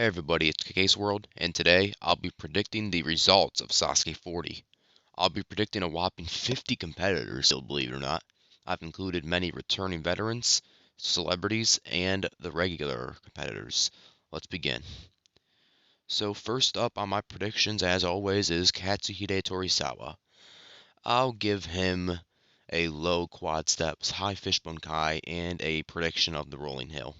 Hey everybody, it's KK's World, and today I'll be predicting the results of SASUKE 40. I'll be predicting a whopping 50 competitors, believe it or not. I've included many returning veterans, celebrities, and the regular competitors. Let's begin. So first up on my predictions, as always, is Katsuhide Torisawa. I'll give him a low quad steps, high fishbone kai, and a prediction of the rolling hill.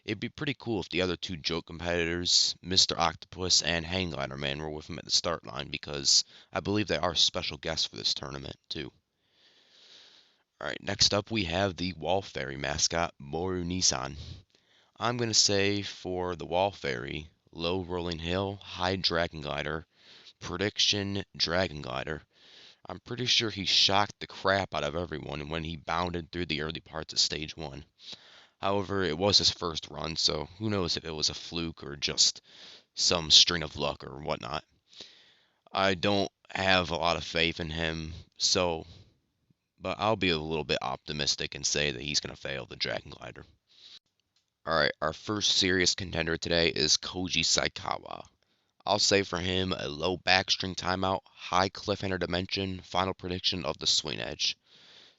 It'd be pretty cool if the other two joke competitors, Mr. Octopus and Hang Glider Man, were with him at the start line because I believe they are special guests for this tournament too. Alright, next up we have the Wall Fairy mascot, Moru Nissan. I'm going to say for the Wall Fairy, low rolling hill, high dragon glider, prediction dragon glider. I'm pretty sure he shocked the crap out of everyone when he bounded through the early parts of stage 1. However, it was his first run, so who knows if it was a fluke or just some string of luck or whatnot. I don't have a lot of faith in him, but I'll be a little bit optimistic and say that he's going to fail the Dragon Glider. Alright, our first serious contender today is KOUJI Saikawa. I'll say for him a low backstring timeout, high cliffhanger dimension, final prediction of the swing edge.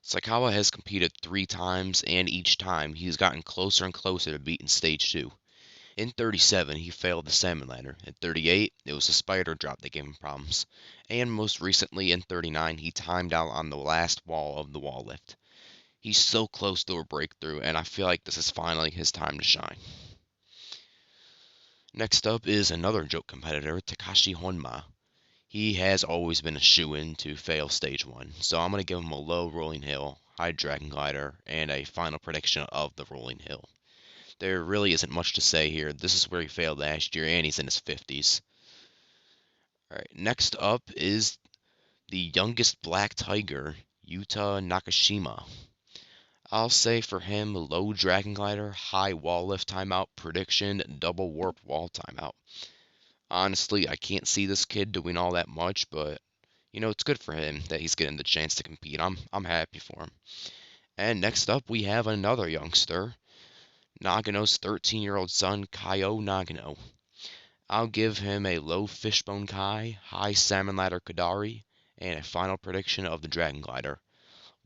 Saikawa has competed 3 times, and each time he's gotten closer and closer to beating stage 2. In 37, he failed the salmon ladder. In 38, it was the spider drop that gave him problems. And most recently, in 39, he timed out on the last wall of the wall lift. He's so close to a breakthrough, and I feel like this is finally his time to shine. Next up is another joke competitor, TAKASHI HONMA. He has always been a shoo-in to fail stage 1, so I'm going to give him a low rolling hill, high dragon glider, and a final prediction of the rolling hill. There really isn't much to say here. This is where he failed last year, and he's in his 50s. Alright, next up is the youngest black tiger, Yuta Nakashima. I'll say for him, low dragon glider, high wall lift timeout, prediction, double warp wall timeout. Honestly, I can't see this kid doing all that much, but it's good for him that he's getting the chance to compete. I'm happy for him. And next up, we have another youngster, Nagano's 13-year-old son, Kaio Nagano. I'll give him a low fishbone kai, high salmon ladder kadari, and a final prediction of the dragon glider.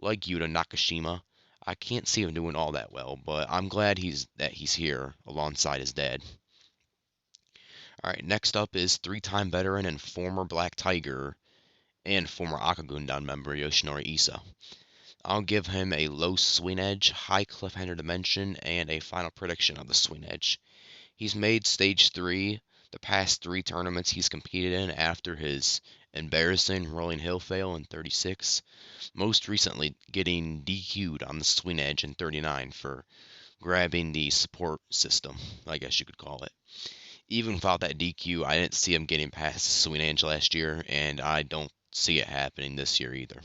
Like Yuta Nakashima, I can't see him doing all that well, but I'm glad he's here alongside his dad. Alright, next up is 3-time veteran and former Black Tiger and former Akagundan member Yoshinori Isa. I'll give him a low swing edge, high cliffhanger dimension, and a final prediction of the swing edge. He's made stage 3 the past 3 tournaments he's competed in after his embarrassing rolling hill fail in 36, most recently getting DQ'd on the swing edge in 39 for grabbing the support system, I guess you could call it. Even without that DQ, I didn't see him getting past the swing edge last year, and I don't see it happening this year either.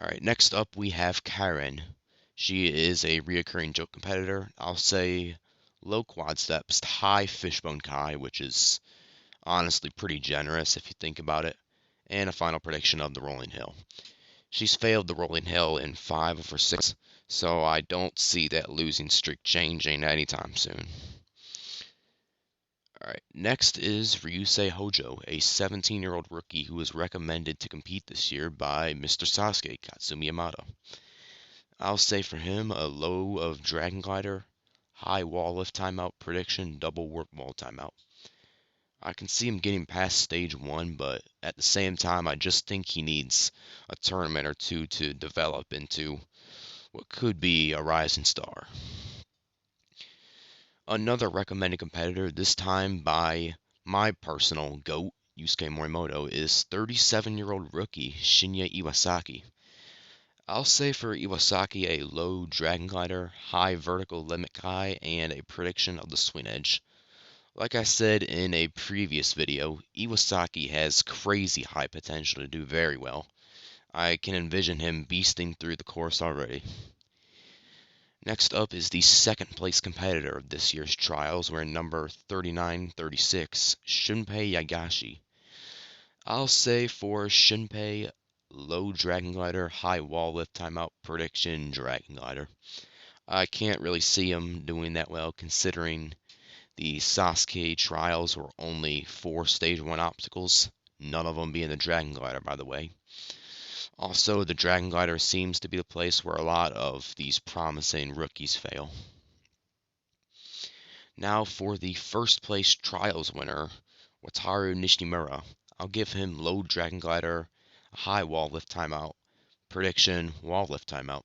Alright, next up we have Karen. She is a reoccurring joke competitor. I'll say low quad steps, high fishbone kai, which is honestly pretty generous if you think about it, and a final prediction of the rolling hill. She's failed the rolling hill in 5 of her 6, so I don't see that losing streak changing anytime soon. Alright, next is Ryusei Hojo, a 17-year-old rookie who was recommended to compete this year by Mr. Sasuke, Katsumi Yamato. I'll say for him a low of Dragon Glider, high wall lift timeout, prediction, double warp wall timeout. I can see him getting past stage 1, but at the same time, I just think he needs a tournament or 2 to develop into what could be a rising star. Another recommended competitor, this time by my personal GOAT, Yusuke Morimoto, is 37-year-old rookie Shinya Iwasaki. I'll say for Iwasaki a low dragon glider, high vertical limit kai, and a prediction of the swing edge. Like I said in a previous video, Iwasaki has crazy high potential to do very well. I can envision him beasting through the course already. Next up is the second place competitor of this year's trials, wearing number 3936, Shunpei Yagashi. I'll say for Shunpei, low dragon glider, high wall lift timeout, prediction dragon glider. I can't really see him doing that well considering The SASUKE trials were only 4 Stage 1 obstacles, none of them being the Dragon Glider, by the way. Also, the Dragon Glider seems to be the place where a lot of these promising rookies fail. Now for the first place trials winner, Wataru Nishimura. I'll give him low Dragon Glider, a high wall lift timeout, prediction, wall lift timeout.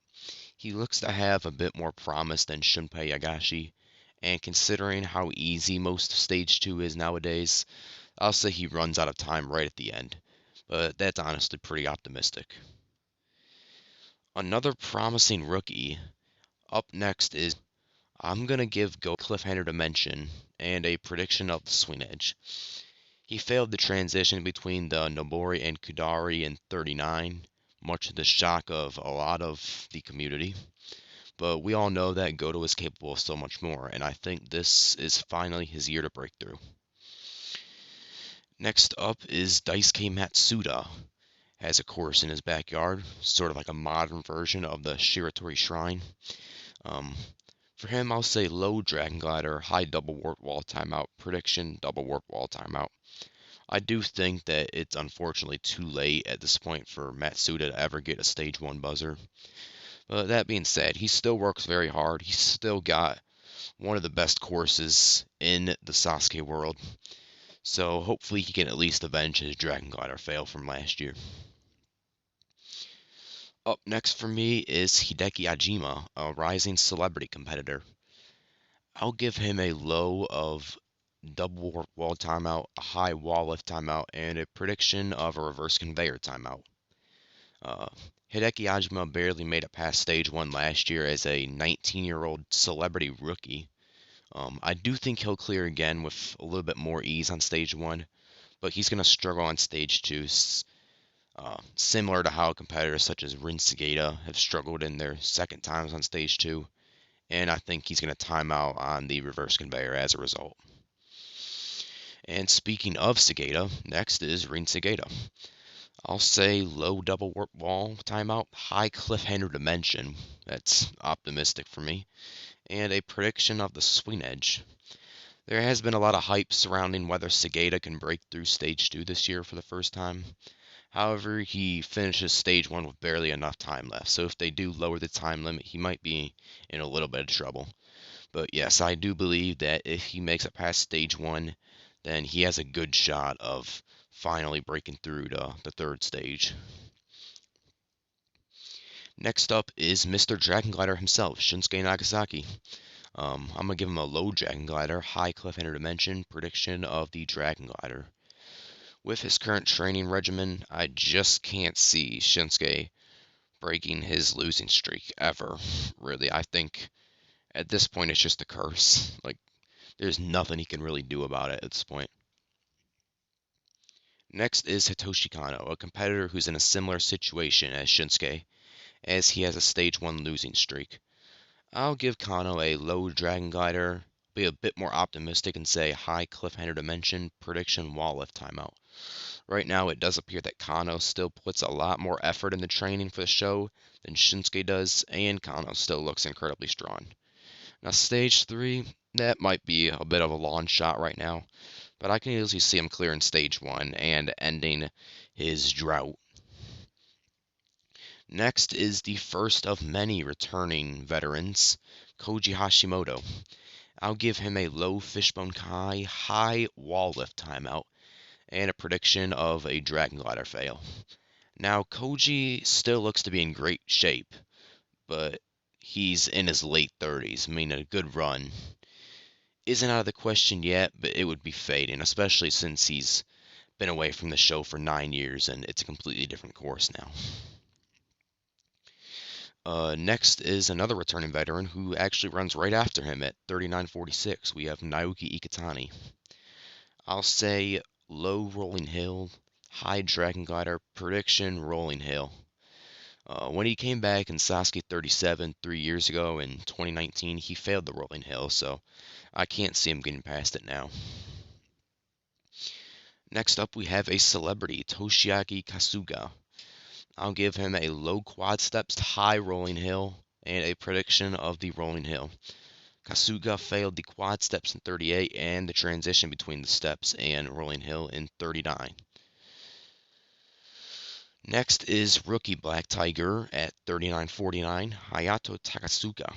He looks to have a bit more promise than Shunpei Yagashi, and considering how easy most of Stage 2 is nowadays, I'll say he runs out of time right at the end, but that's honestly pretty optimistic. Another promising rookie up next is, I'm going to give Go Cliffhanger Dimension and a prediction of the Swing Edge. He failed the transition between the Nobori and Kudari in 39, much to the shock of a lot of the community. But we all know that Goto is capable of so much more, and I think this is finally his year to break through. Next up is Daisuke Matsuda. Has a course in his backyard, sort of like a modern version of the Shiratori Shrine. For him, I'll say low Dragon Glider, high double warp wall timeout, prediction, double warp wall timeout. I do think that it's unfortunately too late at this point for Matsuda to ever get a Stage 1 buzzer. But that being said, he still works very hard. He's still got one of the best courses in the Sasuke world. So hopefully he can at least avenge his Dragon Glider fail from last year. Up next for me is HIDEKI AJIMA, a rising celebrity competitor. I'll give him a low of double warp wall timeout, a high wall lift timeout, and a prediction of a reverse conveyor timeout. HIDEKI AJIMA barely made it past Stage 1 last year as a 19-year-old celebrity rookie. I do think he'll clear again with a little bit more ease on Stage 1, but he's going to struggle on Stage 2, similar to how competitors such as Rin Sageda have struggled in their second times on Stage 2, and I think he's going to time out on the reverse conveyor as a result. And speaking of Sageda, next is Rin Sageda. I'll say low double warp wall timeout, high cliffhanger dimension, that's optimistic for me, and a prediction of the Swing Edge. There has been a lot of hype surrounding whether Sageda can break through Stage 2 this year for the first time. However, he finishes Stage 1 with barely enough time left, so if they do lower the time limit, he might be in a little bit of trouble. But yes, I do believe that if he makes it past Stage 1, then he has a good shot of finally breaking through to the third stage. Next up is Mr. Dragon Glider himself, Shinsuke Nagasaki. I'm going to give him a low Dragon Glider, high cliffhanger dimension, prediction of the Dragon Glider. With his current training regimen, I just can't see Shinsuke breaking his losing streak ever, really. I think at this point it's just a curse. Like, there's nothing he can really do about it at this point. Next is Hitoshi Kano, a competitor who's in a similar situation as Shinsuke, as he has a Stage 1 losing streak. I'll give Kano a low Dragon Glider, be a bit more optimistic and say high cliffhanger dimension, prediction wall lift timeout. Right now it does appear that Kano still puts a lot more effort in the training for the show than Shinsuke does, and Kano still looks incredibly strong. Now Stage 3, that might be a bit of a long shot right now, but I can easily see him clearing Stage 1 and ending his drought. Next is the first of many returning veterans, KOUJI Hashimoto. I'll give him a low Fishbone Kai, high wall lift timeout, and a prediction of a Dragon Glider fail. Now, KOUJI still looks to be in great shape, but he's in his late 30s. I mean, a good run isn't out of the question yet, but it would be fading, especially since he's been away from the show for 9 years and it's a completely different course now. Next is another returning veteran who actually runs right after him at 39.46. We have Naoki Ikitani. I'll say low Rolling Hill, high Dragon Glider, prediction Rolling Hill. When he came back in Sasuke 37 3 years ago in 2019, he failed the Rolling Hill, so I can't see him getting past it now. Next up, we have a celebrity, TOSHIAKI KASUGA. I'll give him a low quad steps, high Rolling Hill, and a prediction of the Rolling Hill. KASUGA failed the quad steps in 38 and the transition between the steps and rolling hill in 39. Next is rookie Black Tiger at 39.49, Hayato Takasuga.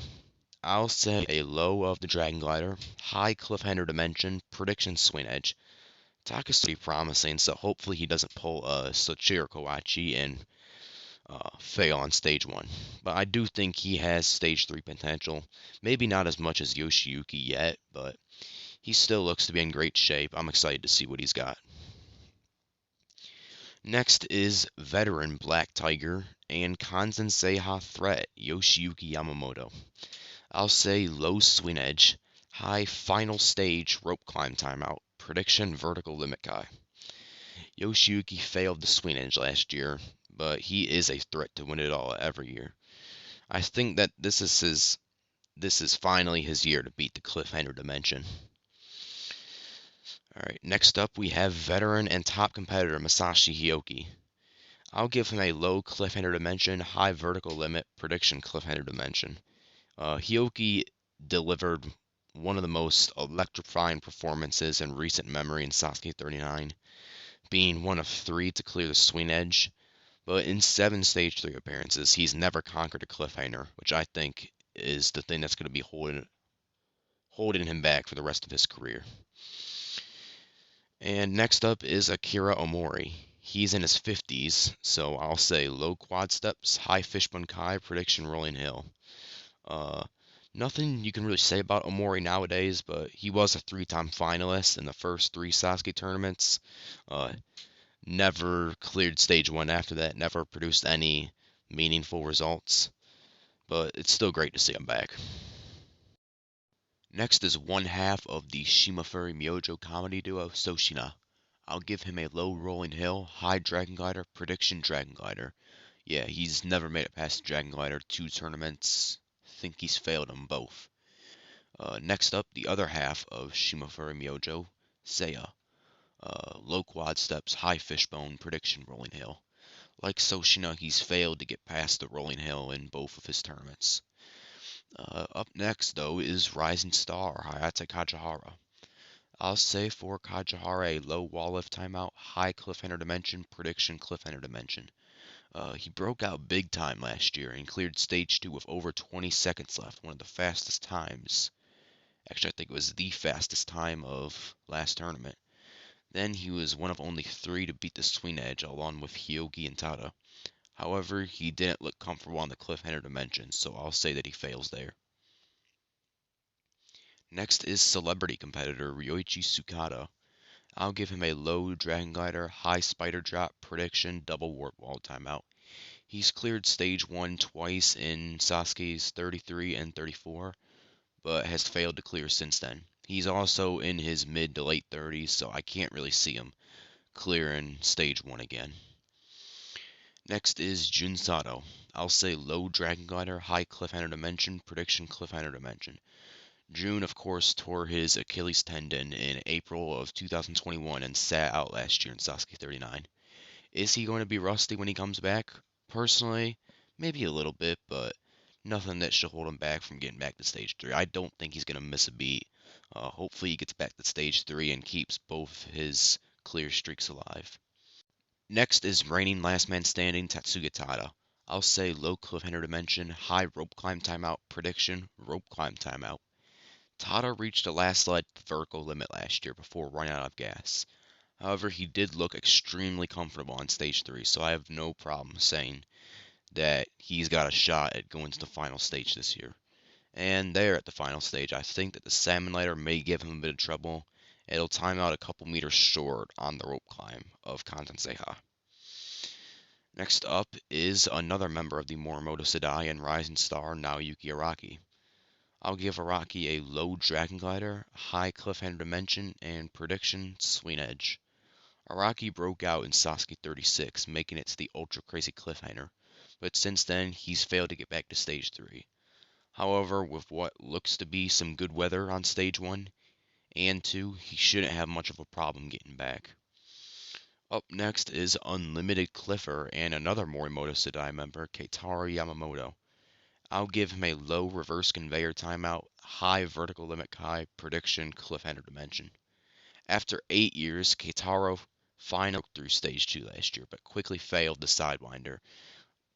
I'll say a low of the Dragon Glider, high cliffhanger dimension, prediction swing edge. Taka's pretty promising, so hopefully he doesn't pull a Sochiro Kawachi and fail on stage 1. But I do think he has stage 3 potential. Maybe not as much as YOSHIYUKI yet, but he still looks to be in great shape. I'm excited to see what he's got. Next is veteran Black Tiger and Kanzen Seiha threat Yoshiyuki Yamamoto. I'll say low swing edge, high final stage rope climb timeout, prediction vertical limit Kai. Yoshiyuki failed the swing edge last year, but he is a threat to win it all every year. I think that this is finally his year to beat the cliffhanger dimension. Alright, next up we have veteran and top competitor Masashi HIOKI. I'll give him a low cliffhanger dimension, high vertical limit, prediction cliffhanger dimension. HIOKI delivered one of the most electrifying performances in recent memory in Sasuke 39, being one of 3 to clear the swing edge. But in 7 stage 3 appearances, he's never conquered a cliffhanger, which I think is the thing that's going to be holding him back for the rest of his career. And next up is AKIRA OMORI. He's in his 50s, so I'll say low quad steps, high fishbone kai, prediction rolling hill. Nothing you can really say about OMORI nowadays, but he was a 3-time finalist in the first 3 Sasuke tournaments. Never cleared stage 1 after that, never produced any meaningful results, but it's still great to see him back. Next is one half of the Shimafuri Myojo comedy duo, SHINYA. I'll give him a low rolling hill, high dragon glider, prediction dragon glider. Yeah, he's never made it past the dragon glider 2 tournaments. Think he's failed them both. Next up, the other half of Shimafuri Myojo, Seiya. Low quad steps, high fishbone, prediction rolling hill. Like SHINYA, he's failed to get past the rolling hill in both of his tournaments. Up next, though, is Rising Star, Hayate Kajihara. I'll say for Kajihara, a low wall lift timeout, high cliffhanger dimension, prediction cliffhanger dimension. He broke out big time last year and cleared stage 2 with over 20 seconds left, one of the fastest times. Actually, I think it was the fastest time of last tournament. Then he was one of only 3 to beat the swing edge, along with HIOKI and Tada. However, he didn't look comfortable on the cliffhanger dimension, so I'll say that he fails there. Next is celebrity competitor Ryoichi Sukada. I'll give him a low dragon glider, high spider drop, prediction, double warp wall timeout. He's cleared stage 1 twice in Sasuke's 33 and 34, but has failed to clear since then. He's also in his mid to late 30s, so I can't really see him clearing stage 1 again. Next is Jun Sato. I'll say low dragon glider, high cliffhanger dimension, prediction cliffhanger dimension. Jun, of course, tore his Achilles tendon in April of 2021 and sat out last year in Sasuke 39. Is he going to be rusty when he comes back? Personally, maybe a little bit, but nothing that should hold him back from getting back to stage 3. I don't think he's going to miss a beat. Hopefully he gets back to stage 3 and keeps both his clear streaks alive. Next is reigning last man standing Tatsuya Tada. I'll say low cliffhanger dimension, high rope climb timeout, prediction, rope climb timeout. Tada reached the last lead vertical limit last year before running out of gas. However, he did look extremely comfortable on stage 3, so I have no problem saying that he's got a shot at going to the final stage this year. And there at the final stage, I think that the Salmon Lighter may give him a bit of trouble. It'll time out a couple meters short on the rope climb of Kanzen Seiha. Next up is another member of the Morimoto Sedai and Rising Star, Naoyuki Araki. I'll give Araki a low dragon glider, high cliffhanger dimension, and prediction swing edge. Araki broke out in Sasuke 36, making it to the ultra crazy cliffhanger, but since then he's failed to get back to stage 3. However, with what looks to be some good weather on stage 1 and 2, he shouldn't have much of a problem getting back. Up next is Unlimited Cliffer and another Morimoto Sedai member, Keitaro Yamamoto. I'll give him a low reverse conveyor timeout, high vertical limit Kai, prediction, cliffhanger dimension. After 8 years, Keitaro finally broke through stage 2 last year, but quickly failed the Sidewinder.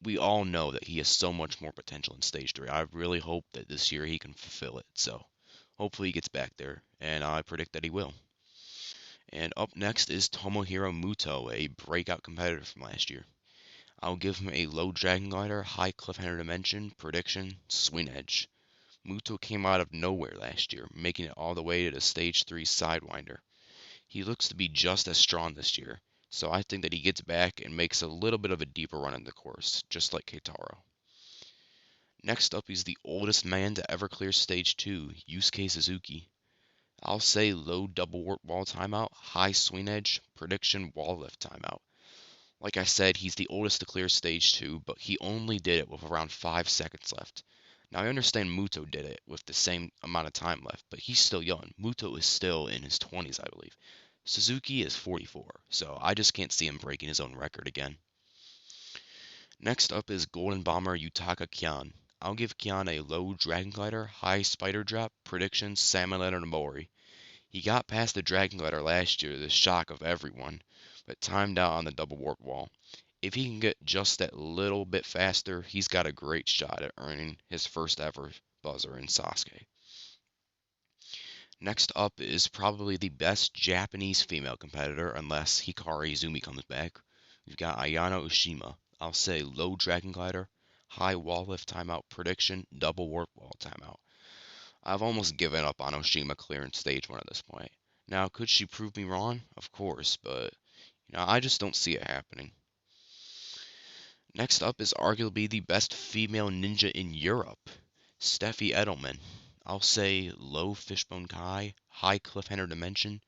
We all know that he has so much more potential in stage 3. I really hope that this year he can fulfill it, so hopefully he gets back there, and I predict that he will. And up next is Tomohiro Muto, a breakout competitor from last year. I'll give him a low Dragon Glider, high cliffhanger dimension, prediction, Swing Edge. Muto came out of nowhere last year, making it all the way to the stage 3 Sidewinder. He looks to be just as strong this year, so I think that he gets back and makes a little bit of a deeper run in the course, just like Keitaro. Next up is the oldest man to ever clear stage 2, Yusuke Suzuki. I'll say low double warp wall timeout, high swing edge, prediction wall lift timeout. Like I said, he's the oldest to clear stage 2, but he only did it with around 5 seconds left. Now I understand Muto did it with the same amount of time left, but he's still young. Muto is still in his 20s, I believe. Suzuki is 44, so I just can't see him breaking his own record again. Next up is Golden Bomber Yutaka Kyan. I'll give Kyan a low Dragon Glider, high Spider Drop, prediction, Salmon Leonard Omori. He got past the Dragon Glider last year to the shock of everyone, but timed out on the double warp wall. If he can get just that little bit faster, he's got a great shot at earning his first ever buzzer in Sasuke. Next up is probably the best Japanese female competitor, unless Hikari Izumi comes back. We've got Ayano Ushima. I'll say low Dragon Glider, high wall lift timeout, prediction, double warp wall timeout. I've almost given up on Oshima clearing stage 1 at this point. Now, could she prove me wrong? Of course, but I just don't see it happening. Next up is arguably the best female ninja in Europe, Steffi Edelman. I'll say low Fishbone Kai, high cliffhanger dimension,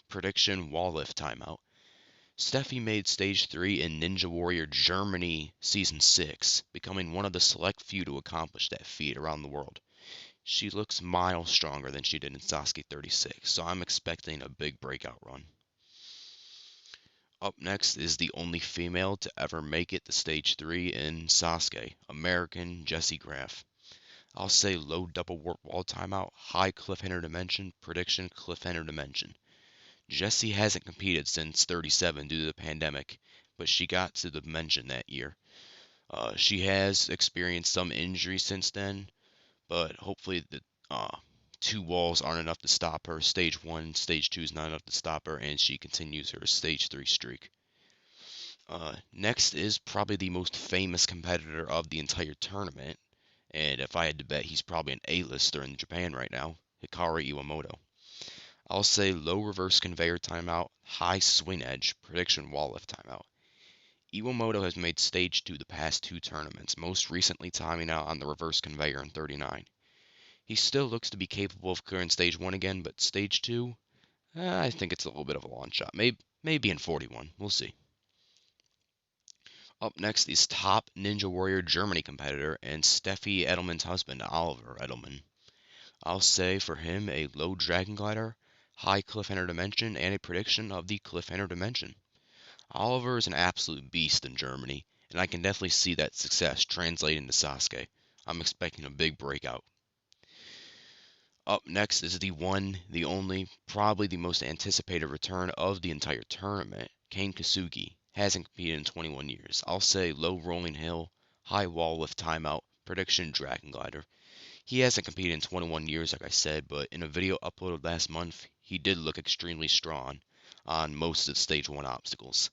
prediction wall lift timeout. Steffi made stage 3 in Ninja Warrior Germany Season 6, becoming one of the select few to accomplish that feat around the world. She looks miles stronger than she did in Sasuke 36, so I'm expecting a big breakout run. Up next is the only female to ever make it to stage 3 in Sasuke, American Jessie Graff. I'll say low double warp wall timeout, high cliffhanger dimension, prediction cliffhanger dimension. Jessie hasn't competed since 37 due to the pandemic, but she got to the dimension that year. She has experienced some injuries since then, but hopefully the 2 walls aren't enough to stop her. Stage 1, stage 2 is not enough to stop her, and she continues her stage 3 streak. Next is probably the most famous competitor of the entire tournament, and if I had to bet, he's probably an A-lister in Japan right now, Hikaru Iwamoto. I'll say low reverse conveyor timeout, high swing edge, prediction wall lift timeout. Iwamoto has made stage 2 the past 2 tournaments, most recently timing out on the reverse conveyor in 39. He still looks to be capable of clearing stage 1 again, but stage 2, I think it's a little bit of a long shot. Maybe in 41. We'll see. Up next is top Ninja Warrior Germany competitor and Steffi Edelman's husband, Oliver Edelman. I'll say for him a low Dragon Glider, high cliffhanger dimension, and a prediction of the cliffhanger dimension. Oliver is an absolute beast in Germany, and I can definitely see that success translating to Sasuke. I'm expecting a big breakout. Up next is the one, the only, probably the most anticipated return of the entire tournament, Kane Kasugi. Hasn't competed in 21 years. I'll say low rolling hill, high wall lift timeout, prediction Dragon Glider. He hasn't competed in 21 years, like I said, but in a video uploaded last month, he did look extremely strong on most of the stage 1 obstacles.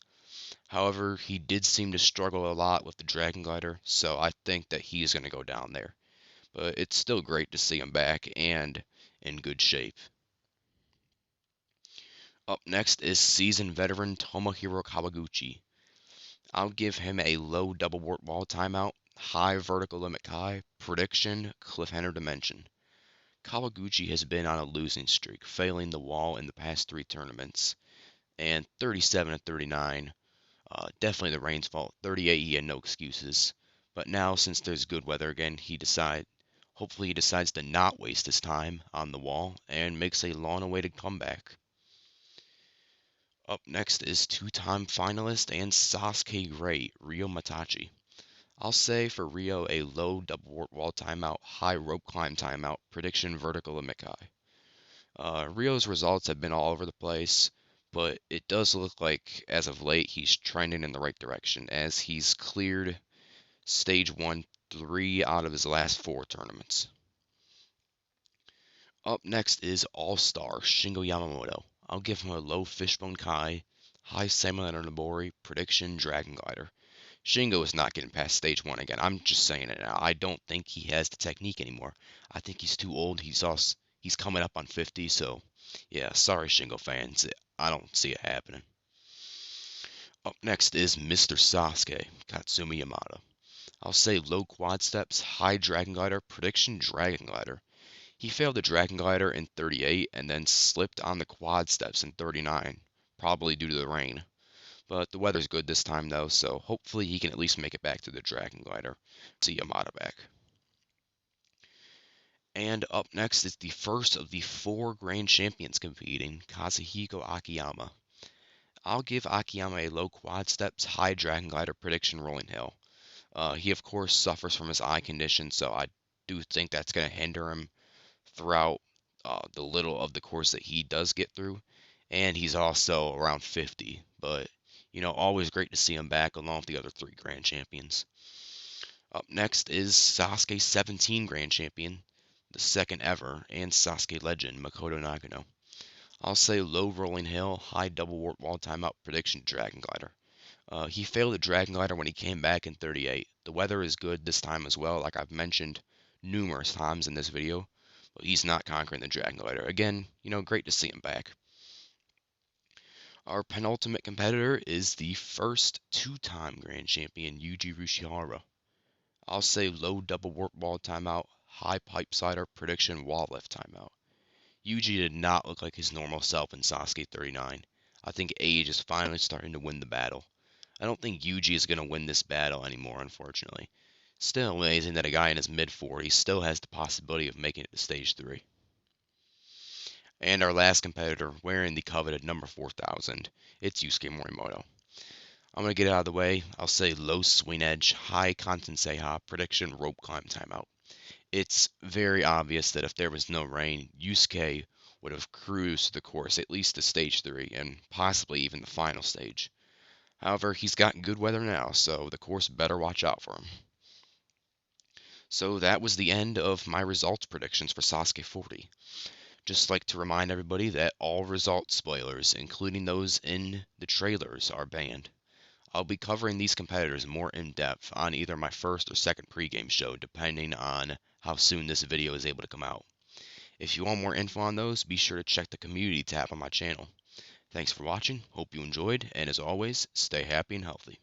However, he did seem to struggle a lot with the Dragon Glider, so I think that he's going to go down there. But it's still great to see him back and in good shape. Up next is seasoned veteran Tomohiro Kawaguchi. I'll give him a low double warp wall timeout, high vertical limit Kai, prediction, cliffhanger dimension. Kawaguchi has been on a losing streak, failing the wall in the past 3 tournaments. And 37 and 39, definitely the rain's fault. 38, he had no excuses. But now, since there's good weather again, hopefully he decides to not waste his time on the wall and makes a long-awaited comeback. Up next is 2-time finalist and Sasuke great Ryo Matachi. I'll say for Rio a low double warp wall timeout, high rope climb timeout, prediction vertical limit high. Rio's results have been all over the place, but it does look like as of late he's trending in the right direction as he's cleared stage 1 3 out of his last 4 tournaments. Up next is All-Star Shingo Yamamoto. I'll give him a low fishbone kai, high Samurai Nobori, prediction Dragon Glider. Shingo is not getting past stage 1 again. I'm just saying it now. I don't think he has the technique anymore. I think he's too old. He's coming up on 50, so yeah, sorry Shingo fans. I don't see it happening. Up next is Mr. Sasuke, Katsumi Yamada. I'll say low quad steps, high Dragon Glider, prediction Dragon Glider. He failed the Dragon Glider in 38 and then slipped on the quad steps in 39, probably due to the rain. But the weather's good this time though, so hopefully he can at least make it back to the Dragon Glider. See Yamada back. And up next is the first of the 4 Grand Champions competing, Kazuhiko Akiyama. I'll give Akiyama a low quad steps, high Dragon Glider, prediction Rolling Hill. He of course suffers from his eye condition, so I do think that's going to hinder him throughout the little of the course that he does get through. And he's also around 50, but you know, always great to see him back along with the other 3 Grand Champions. Up next is Sasuke 17 Grand Champion, the second ever, and Sasuke legend, Makoto Nagano. I'll say low rolling hill, high double warp wall timeout, prediction Dragon Glider. He failed the Dragon Glider when he came back in 38. The weather is good this time as well, like I've mentioned numerous times in this video, but he's not conquering the Dragon Glider. Again, you know, great to see him back. Our penultimate competitor is the first 2-time Grand Champion, Yuji Rushihara. I'll say low double warp wall timeout, high pipe slider, prediction wall lift timeout. Yuji did not look like his normal self in Sasuke 39. I think age is finally starting to win the battle. I don't think Yuji is going to win this battle anymore, unfortunately. Still amazing that a guy in his mid-40s still has the possibility of making it to stage 3. And our last competitor, wearing the coveted number 4000, it's Yusuke Morimoto. I'm going to get it out of the way. I'll say low swing edge, high Kanseiha, prediction rope climb timeout. It's very obvious that if there was no rain, Yusuke would have cruised the course at least to stage 3 and possibly even the final stage. However, he's got good weather now, so the course better watch out for him. So that was the end of my results predictions for Sasuke 40. Just like to remind everybody that all result spoilers, including those in the trailers, are banned. I'll be covering these competitors more in depth on either my first or second pregame show, depending on how soon this video is able to come out. If you want more info on those, be sure to check the community tab on my channel. Thanks for watching, hope you enjoyed, and as always, stay happy and healthy.